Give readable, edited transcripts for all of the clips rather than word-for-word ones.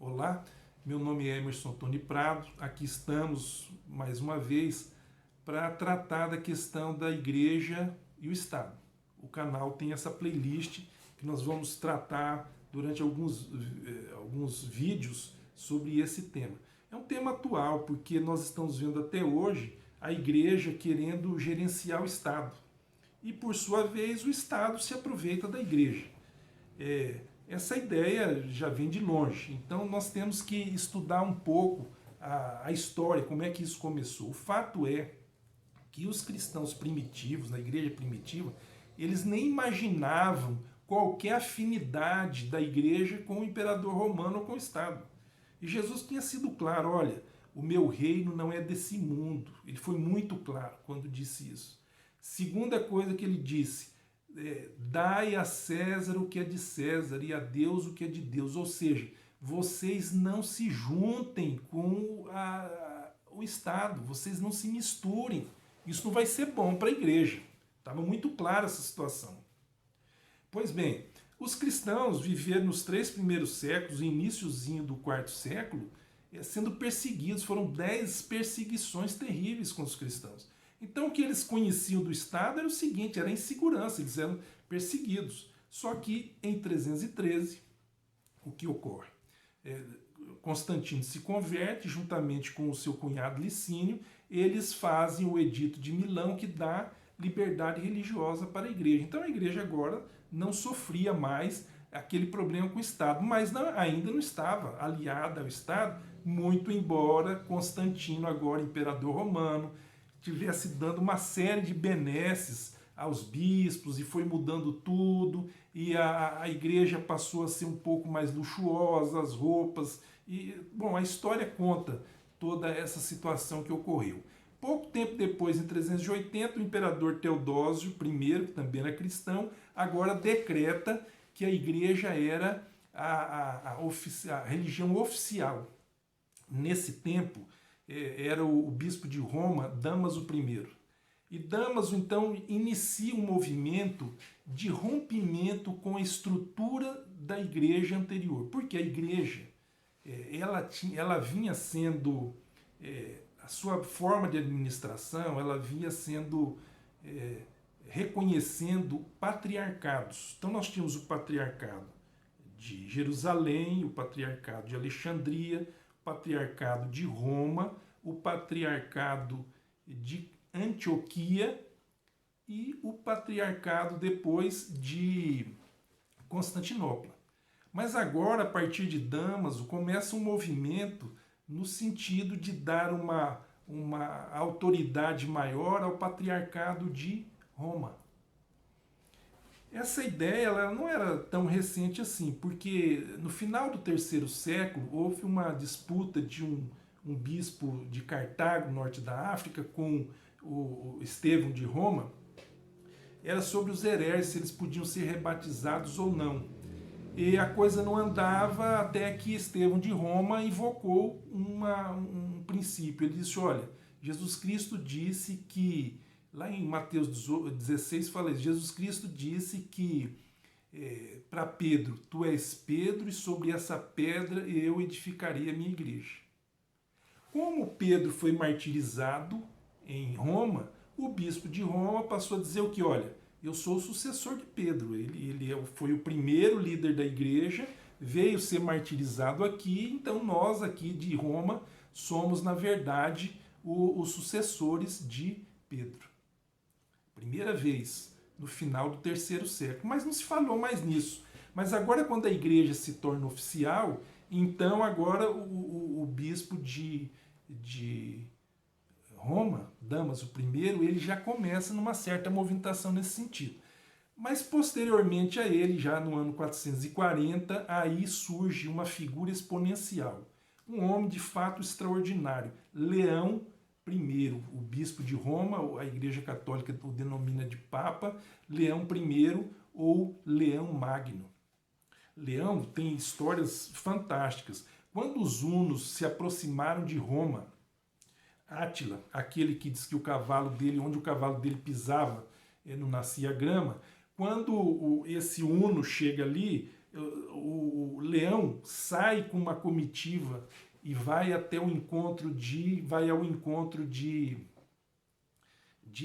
Olá, meu nome é Emerson Tony Prado, aqui estamos mais uma vez para tratar da questão da igreja e o Estado. O canal tem essa playlist que nós vamos tratar durante alguns vídeos sobre esse tema. É um tema atual porque nós estamos vendo até hoje a igreja querendo gerenciar o Estado e, por sua vez, o Estado se aproveita da igreja. Essa ideia já vem de longe, então nós temos que estudar um pouco a história, como é que isso começou. O fato é que os cristãos primitivos, na igreja primitiva, eles nem imaginavam qualquer afinidade da igreja com o imperador romano ou com o Estado. E Jesus tinha sido claro, olha, o meu reino não é desse mundo. Ele foi muito claro quando disse isso. Segunda coisa que ele disse, dai a César o que é de César e a Deus o que é de Deus. Ou seja, vocês não se juntem com o Estado, vocês não se misturem. Isso não vai ser bom para a igreja. Estava muito clara essa situação. Pois bem, os cristãos viveram nos 3 primeiros séculos, o iniciozinho do 4º século, sendo perseguidos. Foram 10 perseguições terríveis contra os cristãos. Então o que eles conheciam do Estado era o seguinte, era a insegurança, eles eram perseguidos. Só que em 313, o que ocorre? Constantino se converte juntamente com o seu cunhado Licínio, eles fazem o Edito de Milão que dá liberdade religiosa para a igreja. Então a igreja agora não sofria mais aquele problema com o Estado, mas ainda não estava aliada ao Estado, muito embora Constantino, agora imperador romano, estivesse dando uma série de benesses aos bispos e foi mudando tudo, e a igreja passou a ser um pouco mais luxuosa, as roupas, e, bom, a história conta toda essa situação que ocorreu. Pouco tempo depois, em 380, o imperador Teodósio I, que também era cristão, agora decreta que a igreja era a religião oficial. Nesse tempo, era o bispo de Roma, Damaso I. E Damaso, então, inicia um movimento de rompimento com a estrutura da igreja anterior. Porque a igreja, ela vinha sendo, a sua forma de administração, ela vinha sendo, reconhecendo patriarcados. Então nós tínhamos o patriarcado de Jerusalém, o patriarcado de Alexandria, o patriarcado de Roma, o patriarcado de Antioquia e o patriarcado depois de Constantinopla. Mas agora, a partir de Damaso, começa um movimento no sentido de dar uma autoridade maior ao patriarcado de Roma. Essa ideia ela não era tão recente assim, porque no final do 3º século houve uma disputa de um bispo de Cartago, norte da África, com o Estevão de Roma. Era sobre os hereges, se eles podiam ser rebatizados ou não. E a coisa não andava até que Estevão de Roma invocou um princípio. Ele disse, olha, Jesus Cristo disse que, lá em Mateus 16 fala isso, Jesus Cristo disse que para Pedro, tu és Pedro e sobre essa pedra eu edificarei a minha igreja. Como Pedro foi martirizado em Roma, o bispo de Roma passou a dizer o que, olha, eu sou o sucessor de Pedro, ele foi o primeiro líder da igreja, veio ser martirizado aqui, então nós aqui de Roma somos, na verdade, os sucessores de Pedro. Primeira vez, no final do 3º século, mas não se falou mais nisso. Mas agora, quando a igreja se torna oficial, então agora o bispo de Roma, Damaso I, ele já começa numa certa movimentação nesse sentido. Mas posteriormente a ele, já no ano 440, aí surge uma figura exponencial. Um homem de fato extraordinário, Leão I, o bispo de Roma, a Igreja Católica o denomina de Papa, Leão I ou Leão Magno. Leão tem histórias fantásticas. Quando os hunos se aproximaram de Roma, Átila, aquele que diz que o cavalo dele, onde o cavalo dele pisava, não nascia grama, quando esse huno chega ali, O Leão sai com uma comitiva e vai até o encontro ao encontro de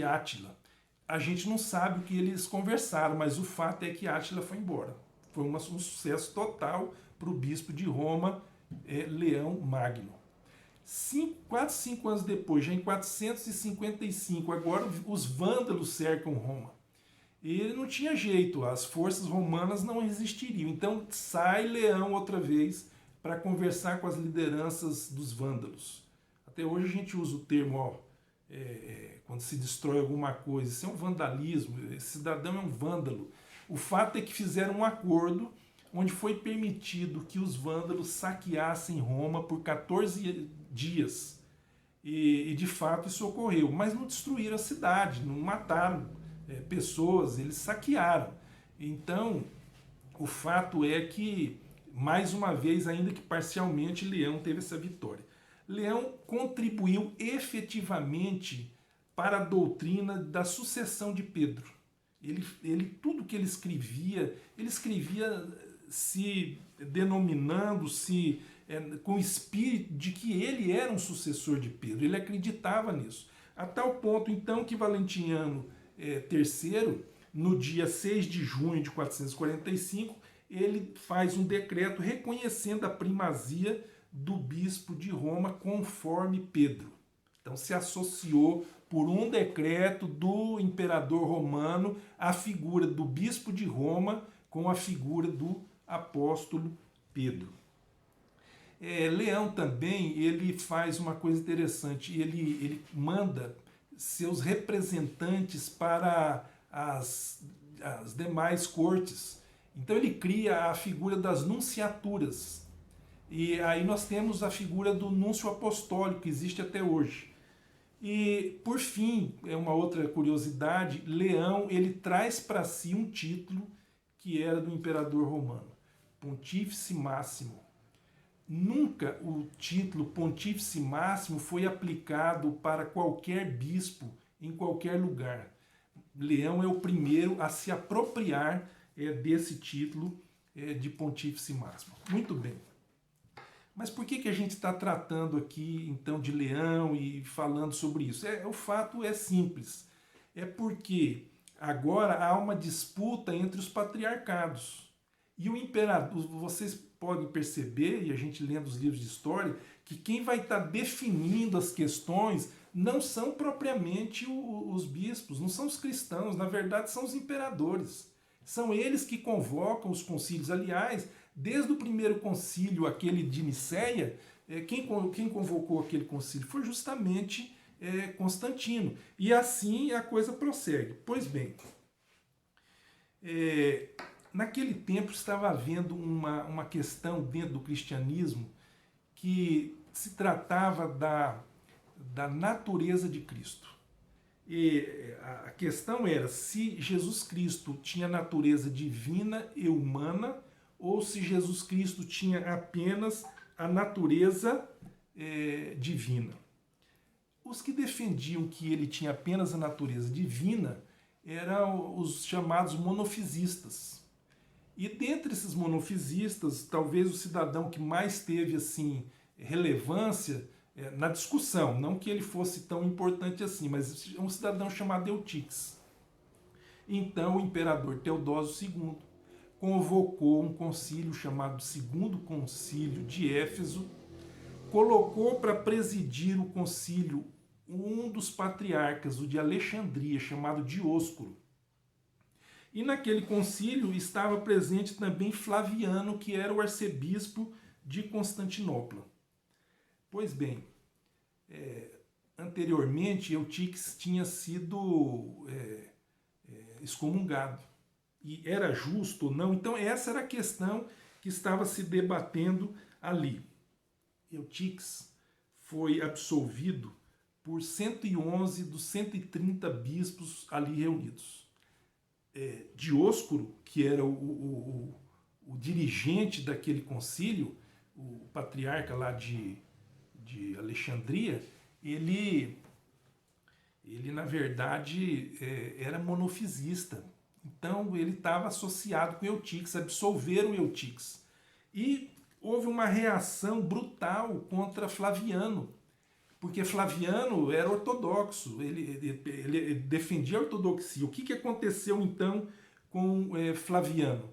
Átila. A gente não sabe o que eles conversaram, mas o fato é que Átila foi embora. Foi um sucesso total para o bispo de Roma, Leão Magno. Quase 5 anos depois, já em 455, agora os vândalos cercam Roma. E ele não tinha jeito, as forças romanas não resistiriam. Então sai Leão outra vez para conversar com as lideranças dos vândalos. Até hoje a gente usa o termo, quando se destrói alguma coisa, isso é um vandalismo, esse cidadão é um vândalo. O fato é que fizeram um acordo onde foi permitido que os vândalos saqueassem Roma por 14 dias. E de fato isso ocorreu, mas não destruíram a cidade, não mataram pessoas, eles saquearam. Então, o fato é que, mais uma vez, ainda que parcialmente, Leão teve essa vitória. Leão contribuiu efetivamente para a doutrina da sucessão de Pedro. Tudo que ele escrevia se denominando, com o espírito de que ele era um sucessor de Pedro. Ele acreditava nisso. A tal ponto, então, que Valentiniano III, no dia 6 de junho de 445, ele faz um decreto reconhecendo a primazia do bispo de Roma conforme Pedro. Então se associou por um decreto do imperador romano a figura do bispo de Roma com a figura do apóstolo Pedro. Leão também, ele faz uma coisa interessante, ele manda seus representantes para as demais cortes. Então ele cria a figura das nunciaturas. E aí nós temos a figura do núncio apostólico, que existe até hoje. E, por fim, é uma outra curiosidade, Leão ele traz para si um título que era do imperador romano, Pontífice Máximo. Nunca o título Pontífice Máximo foi aplicado para qualquer bispo em qualquer lugar. Leão é o primeiro a se apropriar desse título de Pontífice Máximo. Muito bem. Mas por que a gente está tratando aqui, então, de Leão e falando sobre isso? O fato é simples. É porque agora há uma disputa entre os patriarcados. E o imperador, vocês podem perceber, e a gente lendo os livros de história, que quem vai estar definindo as questões não são propriamente os bispos, não são os cristãos, na verdade são os imperadores. São eles que convocam os concílios. Aliás, desde o primeiro concílio, aquele de Nicéia, quem convocou aquele concílio foi justamente Constantino. E assim a coisa prossegue. Pois bem, naquele tempo estava havendo uma questão dentro do cristianismo que se tratava da natureza de Cristo. E a questão era se Jesus Cristo tinha natureza divina e humana ou se Jesus Cristo tinha apenas a natureza divina. Os que defendiam que ele tinha apenas a natureza divina eram os chamados monofisistas. E dentre esses monofisistas, talvez o cidadão que mais teve assim relevância na discussão, não que ele fosse tão importante assim, mas um cidadão chamado Eutix. Então o imperador Teodósio II convocou um concílio chamado Segundo Concílio de Éfeso, colocou para presidir o concílio um dos patriarcas, o de Alexandria, chamado Dioscuro. E naquele concílio estava presente também Flaviano, que era o arcebispo de Constantinopla. Pois bem, anteriormente Eutix tinha sido excomungado. E era justo ou não? Então essa era a questão que estava se debatendo ali. Eutix foi absolvido por 111 dos 130 bispos ali reunidos. Dioscuro, que era o dirigente daquele concílio, o patriarca lá de Alexandria, ele na verdade era monofisista. Então ele estava associado com Eutix, absolveram Eutix. E houve uma reação brutal contra Flaviano, porque Flaviano era ortodoxo, ele defendia a ortodoxia. O que aconteceu então com Flaviano?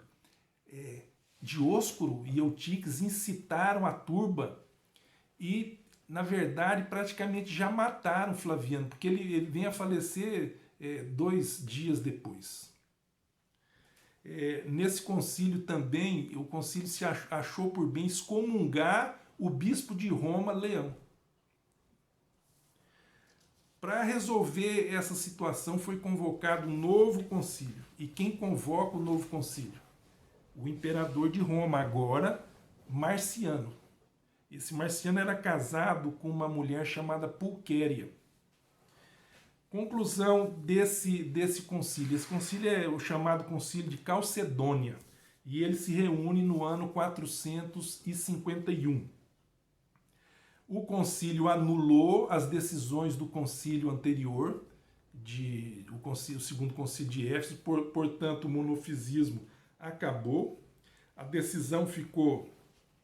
Dióscuro e Eutix incitaram a turba e, na verdade, praticamente já mataram Flaviano, porque ele vem a falecer 2 dias depois. Nesse concílio também, o concílio se achou por bem excomungar o bispo de Roma, Leão. Para resolver essa situação foi convocado um novo concílio. E quem convoca o novo concílio? O imperador de Roma, agora Marciano. Esse Marciano era casado com uma mulher chamada Pulquéria. Conclusão desse concílio. Esse concílio é o chamado Concílio de Calcedônia. E ele se reúne no ano 451. O concílio anulou as decisões do concílio anterior, o segundo concílio de Éfeso, portanto o monofisismo acabou. A decisão ficou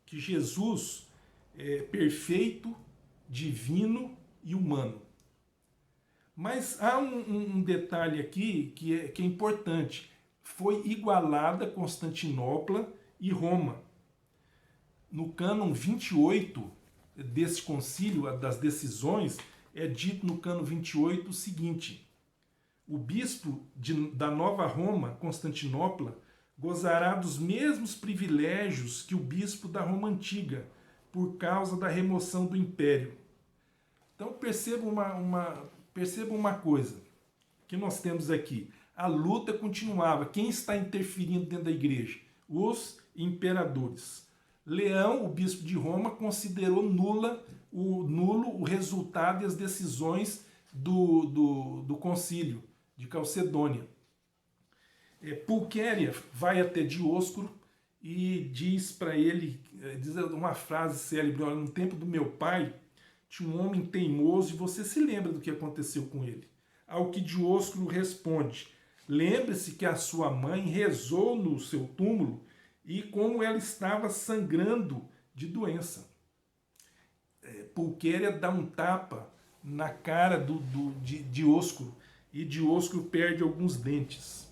que Jesus é perfeito, divino e humano. Mas há um detalhe aqui que é importante. Foi igualada Constantinopla e Roma. No cânon 28 desse concílio, das decisões, é dito no cânon 28 o seguinte: o bispo da Nova Roma, Constantinopla, gozará dos mesmos privilégios que o bispo da Roma Antiga, por causa da remoção do império. Então perceba uma coisa que nós temos aqui. A luta continuava. Quem está interferindo dentro da igreja? Os imperadores. Leão, o bispo de Roma, considerou nulo o resultado e as decisões do concílio de Calcedônia. Pulquéria vai até Dióscuro e diz para ele, diz uma frase célebre: olha, no tempo do meu pai tinha um homem teimoso e você se lembra do que aconteceu com ele. Ao que Dióscuro responde: lembre-se que a sua mãe rezou no seu túmulo e como ela estava sangrando de doença. Pulquéria dá um tapa na cara de Dióscuro e Dióscuro perde alguns dentes.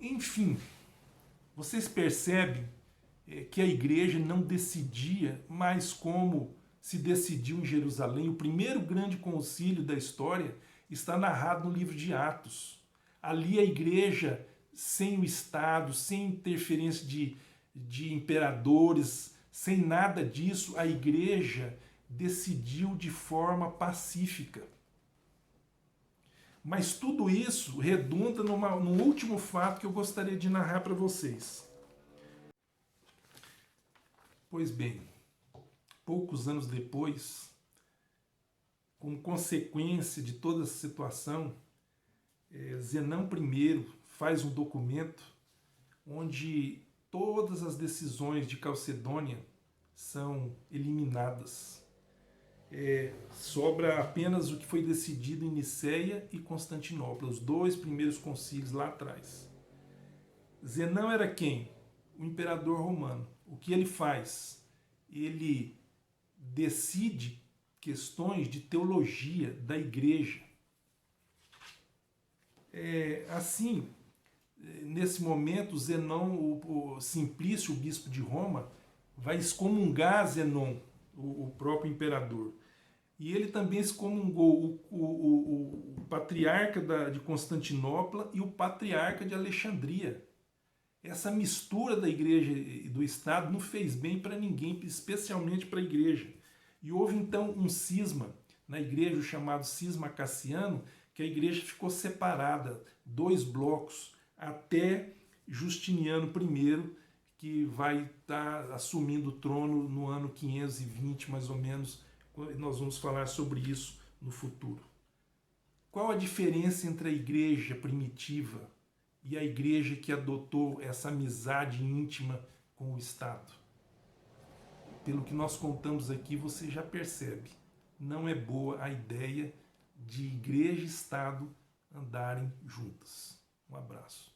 Enfim, vocês percebem que a igreja não decidia mais como se decidiu em Jerusalém. O primeiro grande concílio da história está narrado no livro de Atos. Ali a igreja, sem o Estado, sem interferência de imperadores, sem nada disso, a igreja decidiu de forma pacífica. Mas tudo isso redunda num último fato que eu gostaria de narrar para vocês. Pois bem, poucos anos depois, como consequência de toda essa situação, Zenão I faz um documento onde todas as decisões de Calcedônia são eliminadas. Sobra apenas o que foi decidido em Niceia e Constantinopla, os 2 primeiros concílios lá atrás. Zenão era quem? O imperador romano. O que ele faz? Ele decide questões de teologia da igreja. Assim, nesse momento, Zenão, o Simplício, o bispo de Roma, vai excomungar Zenon, o próprio imperador. E ele também excomungou o patriarca de Constantinopla e o patriarca de Alexandria. Essa mistura da igreja e do Estado não fez bem para ninguém, especialmente para a igreja. E houve então um cisma na igreja, o chamado cisma cassiano, que a igreja ficou separada, 2 blocos, até Justiniano I, que vai estar assumindo o trono no ano 520, mais ou menos. Nós vamos falar sobre isso no futuro. Qual a diferença entre a igreja primitiva e a igreja que adotou essa amizade íntima com o Estado? Pelo que nós contamos aqui, você já percebe. Não é boa a ideia de igreja e Estado andarem juntas. Um abraço.